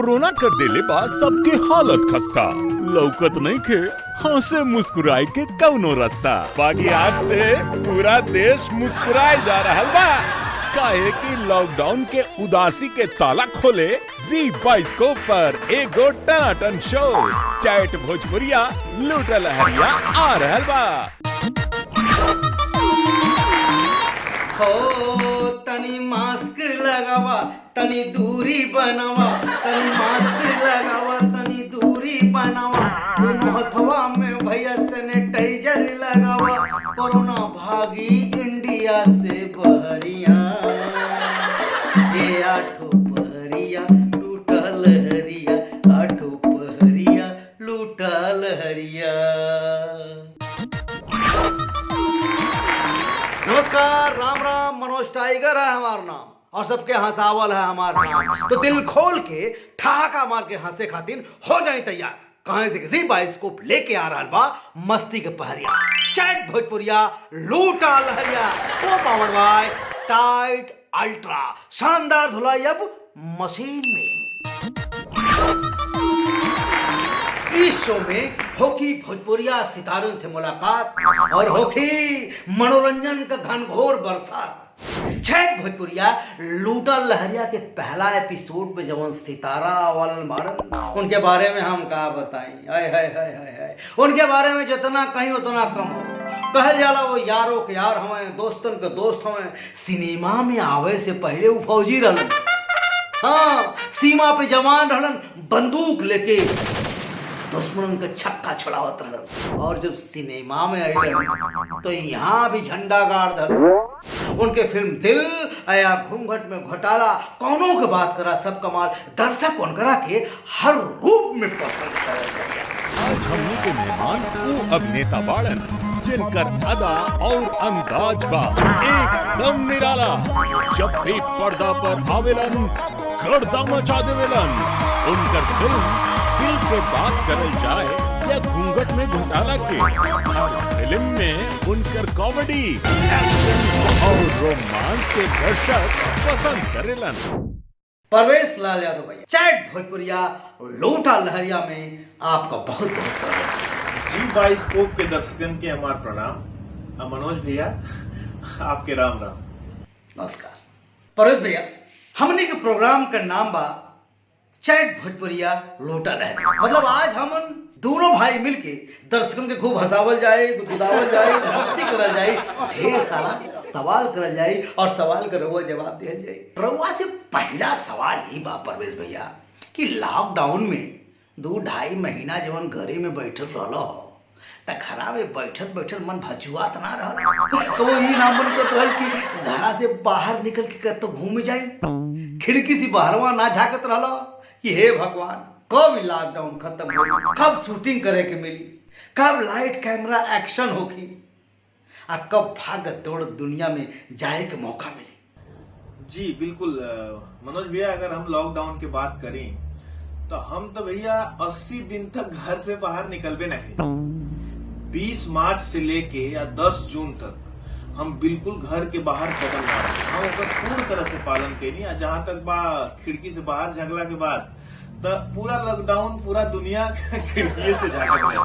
Corona कर देले बा सबके हालत खस्ता। लौकत नहीं के हंसे मुस्कुराए के कौनो रास्ता। बाकी आज से पूरा देश मुस्कुराए जा रहा बा, काहे कि लॉकडाउन के उदासी के ताला खोले जी22 पर एगो टनाटन शो चैट भोजपुरिया लूटा लहरिया आ रहल बा। हो तनी मास्क लगावा, तनी दूरी बनावा, तनी मास्क लगावा, तनी दूरी बनावा, दोनों हथवा में भैया सैनिटाइजर लगावा, कोरोना भागी इंडिया से बहरिया, ये आठो पहरिया लूटा लहरिया, आठो पहरिया लूटा लहरिया। नमस्कार, राम राम। मनोज टाइगर है हमारा नाम और सबके हंसावल है हमारा नाम। तो दिल खोल के ठहाका मार के हंसे खातिर हो जाए तैयार। कहां से किसी बाइस्कोप लेके आ रहा बा मस्ती के पहरिया, चैट भोजपुरिया लूटा लहरिया, वो पावर्ड बाय टाइट अल्ट्रा। शानदार धुलाई अब मशीन में। इस शो में होकी भोजपुरिया सितारों से मुलाकात और होकी मनोरंजन का घनघोर बरसात। चैट भोजपुरिया लूटा लहरिया के पहला एपिसोड में जवन सितारा वालन मारन, उनके बारे में हम का बताई। हाय हाय हाय हाय हाय, उनके बारे में जितना कहीं उतना कम हो। कहल जाला वो यारों के यार हमें, दोस्तन के दोस्त हमें। सिनेमा में आवे से पहले वो फौजी रहलन, हाँ सीमा पे जवान रहलन, बंदूक लेके दुश्मन का छक्का छुड़ावत रहलन। और जब सिनेमा में आइलन तो यहाँ भी झंडा गाड़ दल। उनके फिल्म दिल आया घूंघट में घोटाला, कौनों के बात करा सब कमाल, दर्शक उनकरा के हर रूप में पसंद करे। आज हमने के मेहमान वो अभिनेता बाड़न जिनकर अदा और अंदाज बा एकदम निराला। जब भी पर्दा पर आवेलन गर्दा मचा देवेलन। उनकर फिल्म दिल के बात करल जाए या घूंघट में घोटाला के, हर फिल्म में उनकर कॉमेडी, एक्शन और रोमांस के दर्शक पसंद करेलन। परवेश लाल यादव भैया, चैट भोजपुरिया लूटा लहरिया में आपका बहुत बहुत स्वागत। जी22 के दर्शकन के हमार प्रणाम। मनोज भैया आपके राम राम। नमस्कार परवेश भैया, हमने के प्रोग्राम का नाम बा चैट भोजपुरिया लूटा लहरिया। मतलब आज हम दोनों भाई मिलके दर्शकों के खूब हंसावल जाए, गुदावल जाए, मस्ती करल जाए, ढेर सारा सवाल करल जाए और सवाल का रउआ जवाब दिया जाए। रउआ से पहला सवाल ही बा परवेश भैया कि लॉकडाउन में 2-2.5 महीना जवन घरे में बैठल रहल हो त घरा में बैठल बैठल मन भजुआत ना रहल, तो ये ना मन को कहल कि घरा से बाहर निकल के कतो घूम जाए, खिड़की से बाहरवा ना झाकत रहल कि हे भगवान कब लॉकडाउन खत्म होगी, कब शूटिंग करे के मिली, कब लाइट कैमरा एक्शन होगी, और कब भाग दौड़ दुनिया में जाए के मौका मिले। जी बिल्कुल मनोज भैया, अगर हम लॉकडाउन की बात करें तो हम तो भैया 80 दिन तक घर से बाहर निकलबे नहीं। 20 मार्च से लेके या 10 जून तक हम बिल्कुल घर के बाहर कदम ना रखे। हम ओकर पूर्ण तरह से पालन कैनी। जहाँ तक बा खिड़की से बाहर झाँकला के बाद तो पूरा लॉकडाउन पूरा दुनिया खिड़की से झाँकत रहे,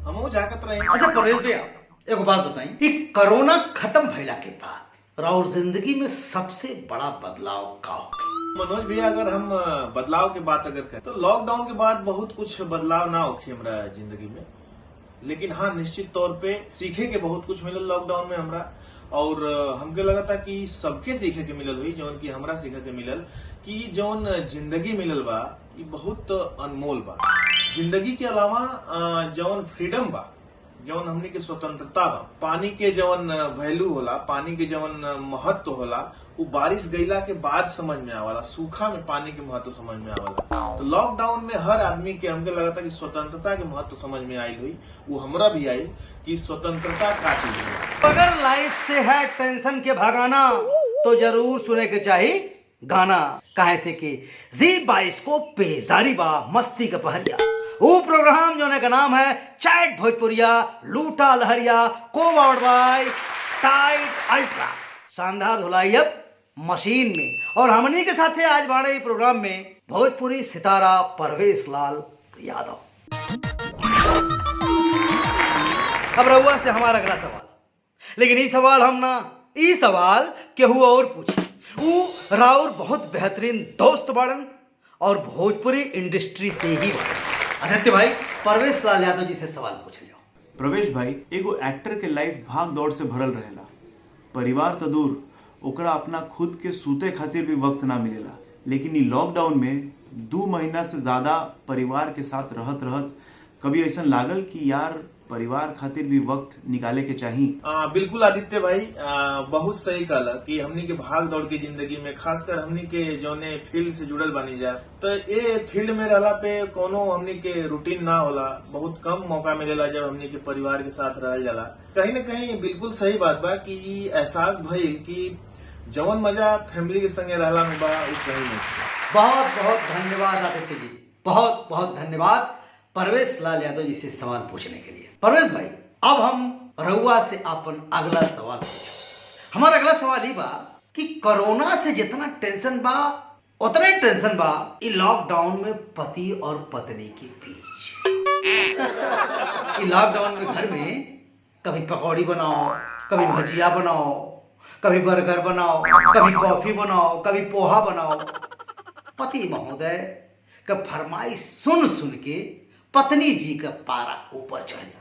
हम झाँकत रहे। अच्छा परवेश भैया, एक बात बताई कि कोरोना खत्म भइला के बाद और जिंदगी में सबसे बड़ा बदलाव का हो? मनोज भैया, अगर हम बदलाव की बात अगर करें तो लॉकडाउन के बाद बहुत कुछ बदलाव ना होखी हमरा जिंदगी में, लेकिन हाँ निश्चित तौर पे सीखे के बहुत कुछ मिलल लॉकडाउन में हमरा। और हमके लगा था कि सबके सीखे के मिलल हुई, जौन की हमरा सीखे के मिलल कि जौन जिंदगी मिलल बा ये बहुत अनमोल बा। जिंदगी के अलावा जौन फ्रीडम बा, जौन हमने के स्वतंत्रता बा, पानी के जौन वैल्यू होला, पानी के जौन महत्व होला, वो बारिश गईला के बाद समझ में आवाला, सूखा में पानी के महत्व समझ में आवाला। तो लॉकडाउन में हर आदमी के हमके लगा था कि स्वतंत्रता के महत्व समझ में आई हुई, वो हमरा भी आई कि स्वतंत्रता का चीज है। अगर लाइफ से है टेंशन के भगाना तो जरूर सुने के चाहिए गाना, काहे से कि जी22 पे जारी बा मस्ती का पहरिया। वो प्रोग्राम जो का नाम है चैट भोजपुरिया लूटा लहरिया, को पावर्ड बाय टाइट अल्ट्रा। शानदार धुलाई अब मशीन में। और हमनी के साथे आज बाड़े प्रोग्राम में भोजपुरी सितारा परवेश लाल यादव। अब रहुआ से हमारा अगला सवाल, लेकिन ये सवाल हम ना, ये सवाल केहू और पूछी। वो राउर बहुत बेहतरीन दोस्त बाड़न और भोजपुरी इंडस्ट्री से ही बाड़न। आदित्य भाई, परवेश लाल यादव जी से सवाल पूछ जाओ। प्रवेश भाई, एगो एक्टर के लाइफ भाग दौड़ से भरल रहेला। परिवार तो दूर, ओकरा अपना खुद के सूते खातिर भी वक्त ना मिलेला, लेकिन ई लॉकडाउन में 2 महीना से ज्यादा परिवार के साथ रहत कभी ऐसा लागल कि यार परिवार खातिर भी वक्त निकाले के चाहिए? बिल्कुल आदित्य भाई, बहुत सही कहला कि हमनी के भाग दौड़ की जिंदगी में, खासकर हमनी के जौने फील्ड से जुड़ल बनी जा, तो ये फील्ड में रहला पे कोनो हमनी के रूटीन ना होला। बहुत कम मौका मिलेला जब हमनी के परिवार के साथ रहल जाला। कहीं न कहीं बिल्कुल सही बात बा कि एहसास भइल कि जवन मजा फैमिली के संगे रहला में बा उ कहीं नहीं। बहुत बहुत धन्यवाद आदित्य जी, बहुत बहुत धन्यवाद परवेश लाल यादव जी से सवाल पूछने के लिए। परवेश भाई, अब हम रहुआ से अपन अगला सवाल पूछो। हमारा अगला सवाल ये बा कि कोरोना से जितना टेंशन बा उतना टेंशन बा ये लॉकडाउन में पति और पत्नी के बीच। ये लॉकडाउन में घर में कभी पकौड़ी बनाओ, कभी भजिया बनाओ, कभी बर्गर बनाओ, कभी कॉफी बनाओ, कभी पोहा बनाओ। पति महोदय का फरमाइश सुन सुन के पत्नी जी का पारा ऊपर चढ़ जाता।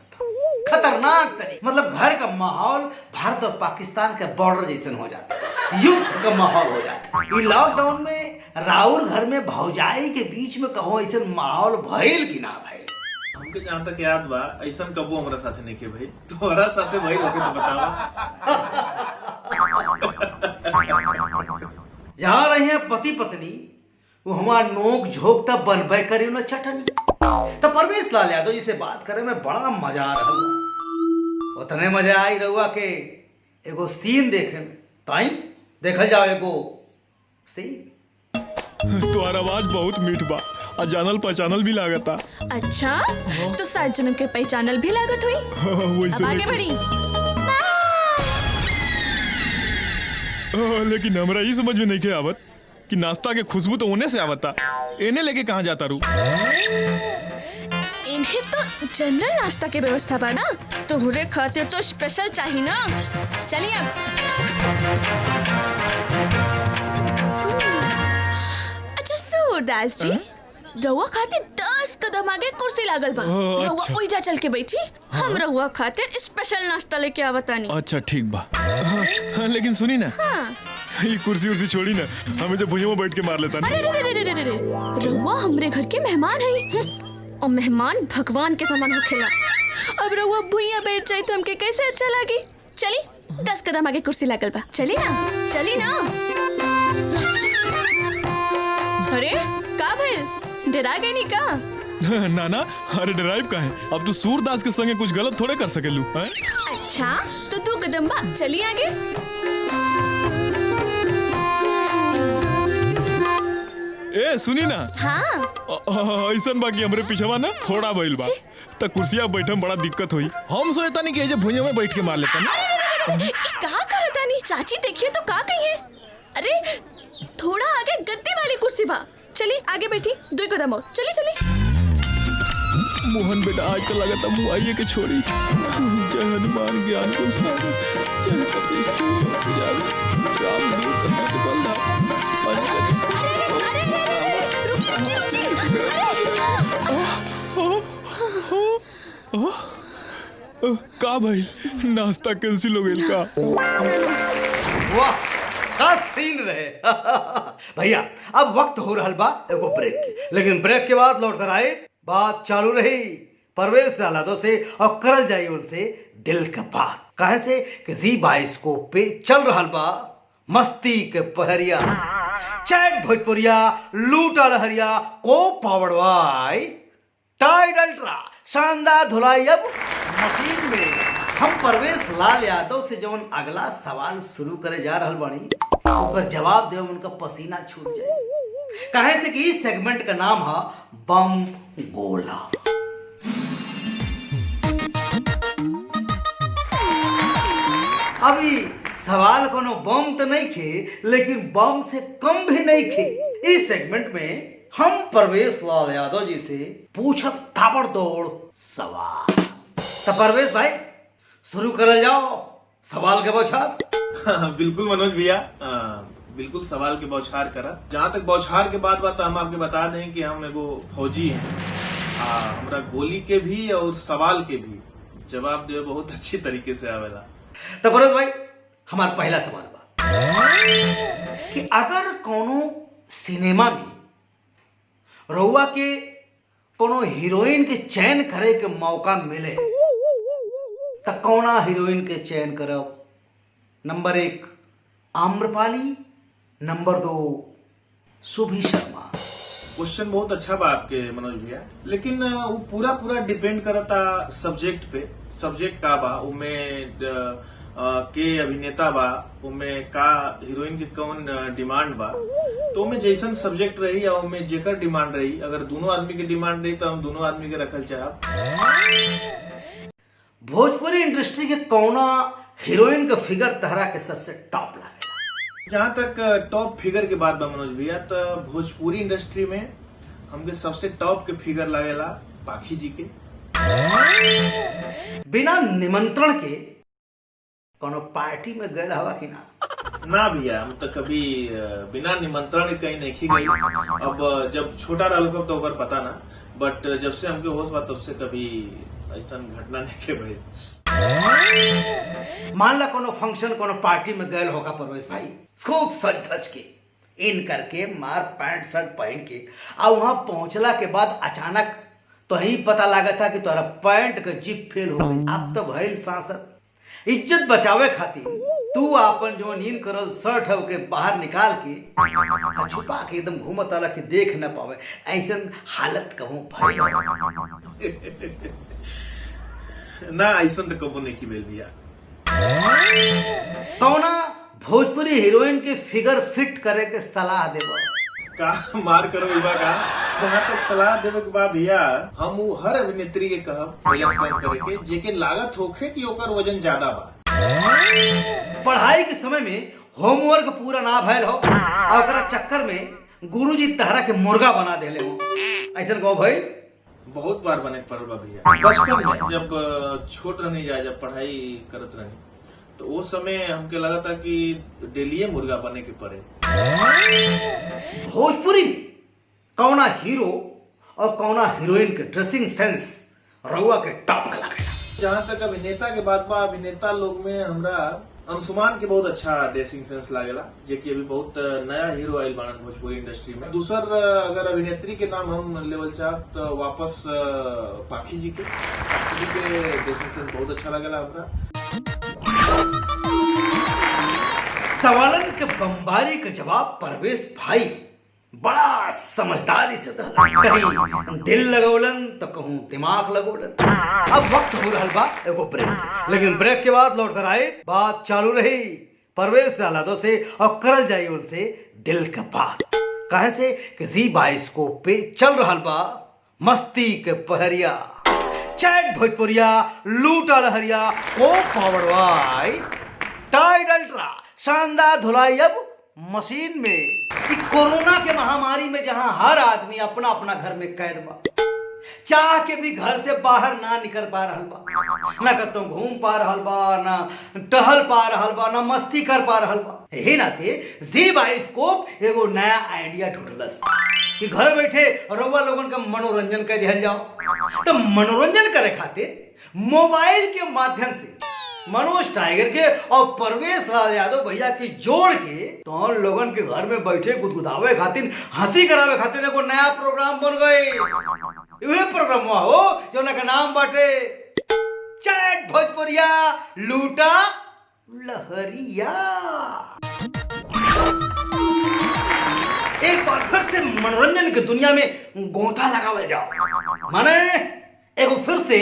खतरनाक तरीके, मतलब घर का माहौल भारत और पाकिस्तान के बॉर्डर जैसन हो जाता, युद्ध का माहौल हो जाता। ये लॉकडाउन में राउर घर में भौजाई के बीच में कहो ऐसा माहौल भइल कि ना भइल? हमके जहाँ तक याद बा ऐसा कबो हमारा साथे नहीं के भाई। तुम्हारा साथे भाई होके तो बतावा। जहाँ रहे पति पत्नी वहाँ नोक झोंक तब बनबे करी न चटनी। तो परवेश लाल यादव जी से बात करे में बड़ा मजा आ रहा। उतने मजा आई रहुआ के एगो सीन देखे में। ताई देखल जाओ एगो सीन। तुम्हारा आवाज बहुत मीठ बा और जानल पहचानल भी लागता। अच्छा, तो 7 जन्म के पहचानल भी लागत हुई। अब आगे बढ़ी। लेकिन हमरा ये समझ में नहीं के आवत कि नाश्ता के खुशबू तो उन्हें से आवता, इन्हें लेके कहाँ जाता रू? इन्हें तो जनरल नाश्ता के व्यवस्था बा ना, तो हुरे खातिर तो स्पेशल चाहिए ना। चलिए अब। अच्छा सूरदास जी, रहुआ खातिर 10 कदम आगे कुर्सी लागल बा। रहुआ ओइजा चल के बैठी, हम रहुआ खातिर स्पेशल नाश्ता लेके आवतानी। अच्छा ठीक बा। लेकिन सुनी ना, ये कुर्सी उर्सी छोड़ी ना, हमें जब भुइयां में बैठ के मार लेता ना। अरे रहुआ हमरे घर के मेहमान है, और मेहमान भगवान के समान होखेला। अब रहुआ भुइयां बैठ जाए तो हमके कैसे अच्छा लगे? चली 10 कदम आगे कुर्सी लागल बा, चली ना, चली ना। अरे का भइल, डरा गई नी का? ना ना, अरे ड्राइव का है, अब तू सूरदास के संगे कुछ गलत थोड़े कर सकेलू। अच्छा तो 2 कदम बा, चली आगे। ए सुनी ना, हाँ ऐसा बाकी हमरे पीछवा ना थोड़ा भइल बा, त कुर्सिया बैठे में बड़ा दिक्कत हुई। हम सोचता नहीं कि भुइयां में बैठ के मार लेता ना। का करता नहीं, चाची देखिए तो का कही है। अरे थोड़ा आगे गद्दी वाली कुर्सी बा, चली आगे बैठी, 2 कदम और, चली चली। मोहन बेटा आज तो लगा था मुँह आइए के छोड़ी। जय हनुमान ज्ञान को सागर, जय कपीश का भाई नाश्ता कैंसिल हो गया का? वाह का सीन रहे। भैया अब वक्त हो रहा बा एगो ब्रेक के, लेकिन ब्रेक के बाद लौट कर आए बात चालू रही परवेश लाल यादव से और करल जाई उनसे दिल का बात। कहे से कि जी22 को पे चल रहा बा मस्ती के पहरिया, चैट भोजपुरिया लूटा लहरिया को पावर्ड बाय टाइड अल्ट्रा शानदार धुलाई अब मशीन में। हम परवेश लाल यादव से जवन अगला सवाल शुरू करे जा रहल बानी ओकर जवाब दे उनका पसीना छूट जाए। कहे से कि इस सेगमेंट का नाम है बम गोला। अभी सवाल कोनो बम तो नहीं खे, लेकिन बम से कम भी नहीं खे। इस सेगमेंट में हम परवेश लाल यादव जी से पूछब ताबड़तोड़ सवाल। तो परवेश भाई शुरू करल जाओ सवाल के बौछार। बिल्कुल मनोज भैया, बिल्कुल सवाल के बौछार करा। जहाँ तक बौछार के बात तो हम आपके बता दें कि हम एगो फौजी हैं। हमरा गोली के भी और सवाल के भी जवाब दे बहुत अच्छी तरीके से आवेला। तो परवेश भाई हमारा पहला सवाल बा कि अगर कोनो सिनेमा में रउआ के कोनो हीरोइन के चयन करे के मौका मिले तो कौना हीरोइन के चयन करब? Number 1 Amrapali, number 2 सुभी Sharma. Question बहुत अच्छा बा आपके मनोज भैया, लेकिन वो पूरा डिपेंड करता सब्जेक्ट पे। सब्जेक्ट का बा उमे के अभिनेता बा, उमे का हीरोइन के कौन डिमांड बा, तो उमे जैसन सब्जेक्ट रही या उमे जेकर डिमांड रही, अगर दोनों आदमी की डिमांड रही तो हम दोनों आदमी के रखल चाहब। भोजपुरी इंडस्ट्री के कौना हीरोइन का फिगर तहरा के सबसे टॉप लागेला? जहाँ तक टॉप फिगर की बात बा मनोज भैया, तो भोजपुरी इंडस्ट्री में हमके सबसे टॉप के फिगर लागेला पाखी जी के। बिना निमंत्रण के कोनो पार्टी में गए हवा कि ना? ना भैया, हम तो कभी बिना निमंत्रण के कहीं नहीं गई। अब जब छोटा रहल तो ओकर पता ना, बट जब से हमके होश बा तब से कभी ऐसा घटना नहीं के भाई। मान ला कोनो फंक्शन कोनो पार्टी में गए होगा परवेश भाई, खूब सज धज के इन करके मार पैंट शर्ट पहन के, और वहां पहुंचला के बाद अचानक तो ही पता लगा था कि तुम्हारा पैंट का जिप फेल हो गई। अब तो भइल सांसद। इज्जत बचावे खातिर तू अपन जो नींद करल शर्ट है के बाहर निकाल के छुपा के एकदम घूमत आला कि देख न पावे। ऐसा हालत कहूं भाई ना, ऐसा तो कबो नहीं की बेल भैया। कौना भोजपुरी हीरोइन के फिगर फिट करे के सलाह देबो? का मार करो इबा का। जहाँ तक सलाह देवे के बाद भैया, हम वो हर अभिनेत्री के कहब वजन कम करे के, जेके लागत होखे कि ओकर वजन ज्यादा बा। पढ़ाई के समय में होमवर्क पूरा ना भयल हो और ओकरा चक्कर में गुरुजी तहरा के मुर्गा बना देले हो, ऐसा कहो भाई? बहुत बार बने पड़ल बा भैया। बचपन में जब छोट रहनी जाए, जब पढ़ाई करत रहनी, तो वो समय हमके लगा था कि डेली मुर्गा बने के पड़े। भोजपुरी कौना हीरो और कौना हीरोइन के ड्रेसिंग सेंस रउआ के टॉप का लगेला? जहाँ तक अभिनेता के बात बा, अभिनेता लोग में हमरा अंशुमान के बहुत अच्छा ड्रेसिंग सेंस लागेला, जो कि अभी बहुत नया हीरो आयल बानन भोजपुरी इंडस्ट्री में। दूसर अगर अभिनेत्री के नाम हम लेवल चाह तो वापस पाखी जी के ड्रेसिंग सेंस बहुत अच्छा लागेला हमरा। सवालन के बमबारी का जवाब परवेश भाई बड़ा समझदारी से दहला। कहीं दिल लगौलन तो कहूं दिमाग लगौलन। अब वक्त हो रहा बा एगो ब्रेक, लेकिन ब्रेक के बाद लौट कर आए बात चालू रही परवेश यादव से और करल जाई उनसे दिल का बात। कहे से कि जी बाइस्कोप पे चल रहा बा मस्ती के पहरिया, चैट भोजपुरिया लूटा लहरिया को पावर बाय टाइड अल्ट्रा शानदार धुलाई अब मशीन में। कि कोरोना के महामारी में जहां हर आदमी अपना अपना घर में कैद बा, चाह के भी घर से बाहर ना निकल पा रहल बा, ना कतो घूम पा रहल बा, ना टहल पा रहल बा, ना मस्ती कर पा रहल बा। यही नाते जी बाइस्कोप एगो नया आइडिया ढूंढलस कि घर बैठे रउआ लोगन का मनोरंजन कर दिया जाओ। तो मनोरंजन करे खातिर मोबाइल के माध्यम से मनोज टाइगर के और परवेश लाल यादव भैया की जोड़ के तो लोगन के घर में बैठे गुदगुदावे खातिर, हंसी करावे खातिर एगो नया प्रोग्राम बन गए। यह प्रोग्राम हो जो का नाम बाटे चैट भोजपुरिया लूटा लहरिया। एक बार फिर से मनोरंजन की दुनिया में गोता लगावल जाओ, माने एगो फिर से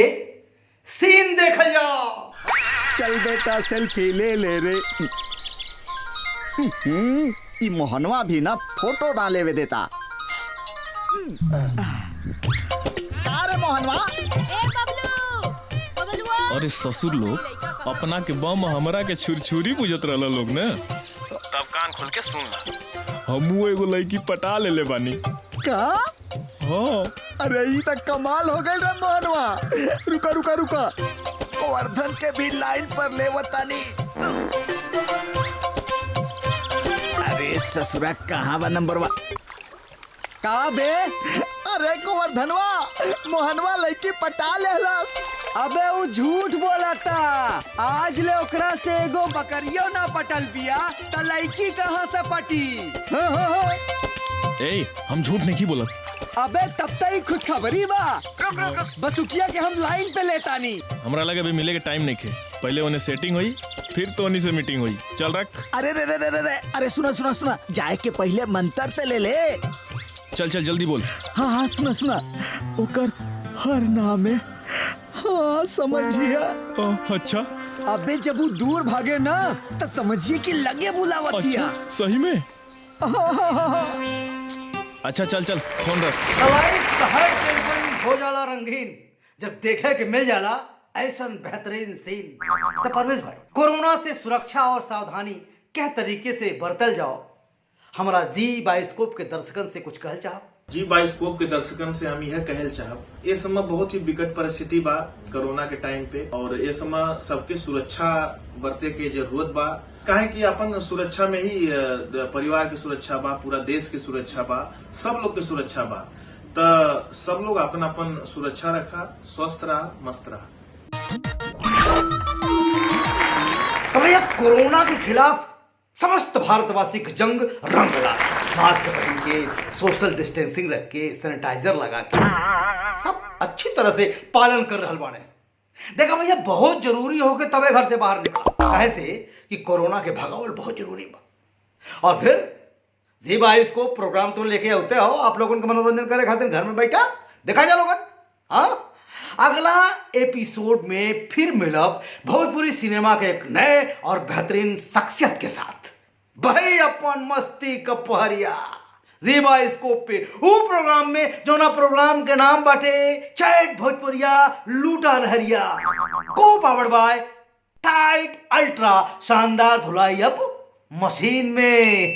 सीन देखल जाओ। चल बेटा सेल्फी ले ले रे। ई मोहनवा भी ना फोटो डाले वे देता। का रे मोहनवा? अरे ससुर लोग अपना के बम हमरा के छुरछुरी बुझत रहला लोग ने। तब कान खोल के सुन ला, हमू एगो लड़की पटा ले बानी। का? हाँ अरे ये तक कमाल हो गई रे मोहनवा। रुका रुका रुका, गोवर्धन के भी लाइन पर ले बतानी। अरे ससुरा कहाँ बा नंबरवा? का बे? अरे गोवर्धनवा, मोहनवा लड़की पटा लेहलस। अबे वो झूठ बोलता। आज ले ओकरा से एगो बकरियो ना पटल बिया त लड़की कहाँ से पटी? ए, हम झूठ नहीं बोलत। अबे तब तक ही खुशखबरी बा। बसुकिया के हम लाइन पे लेतानी। हमरा लगे अभी मिले के टाइम नहीं खे, पहले उन्हें सेटिंग हुई फिर तो उन्हीं से मीटिंग हुई। चल रख। अरे रे रे रे रे, अरे सुना सुना सुना, जाए के पहले मंत्र ते ले ले। चल चल जल्दी बोल। हाँ हाँ सुना सुना, ओकर हर नाम है। हाँ समझिया। अच्छा अबे जब वो दूर भागे ना तो समझिए कि लगे बुलावतिया। अच्छा सही में? अच्छा चल चल फोन रख। हर टेंशन हो जाला रंगीन जब देखे कि मिल जाला ऐसा बेहतरीन सीन। तो परवेश भाई, कोरोना से सुरक्षा और सावधानी क्या तरीके से बरतल जाओ, हमारा जी बायोस्कोप के दर्शकन से कुछ कहल चाहो? जी बायोस्कोप के दर्शकन से हम यह कहल चाहब, ये समय बहुत ही विकट परिस्थिति बा कोरोना के टाइम पे, और ये समय सबके सुरक्षा बरते के जरूरत बा। काहे कि अपन सुरक्षा में ही परिवार की सुरक्षा बा, पूरा देश की सुरक्षा बा, सब लोग की सुरक्षा बा। तो सब लोग अपन अपन सुरक्षा रखा, स्वस्थ रहा, मस्त रहा। तो भैया कोरोना के खिलाफ समस्त भारतवासी की जंग रंग ला, मास्क पहन के, सोशल डिस्टेंसिंग रख के, सैनिटाइजर लगा के सब अच्छी तरह से पालन कर रहा बाने। देखा भैया बहुत जरूरी हो के तबे घर से बाहर निकल, ऐसे कि कोरोना के भगावल बहुत जरूरी बा। और फिर जी बायोस्कोप प्रोग्राम तो लेके आते हो आप लोगों का मनोरंजन करे खातिर घर में बैठा देखा जा लोगन। हाँ, अगला एपिसोड में फिर मिलब भोजपुरी सिनेमा के एक नए और बेहतरीन शख्सियत के साथ। भाई अपन मस्ती का पहरिया जी बायोस्कोप पे वो प्रोग्राम में जो ना प्रोग्राम के नाम बाटे चैट भोजपुरिया लूटा लहरिया, को पावर्ड बाय टाइट अल्ट्रा शानदार धुलाई अब मशीन में।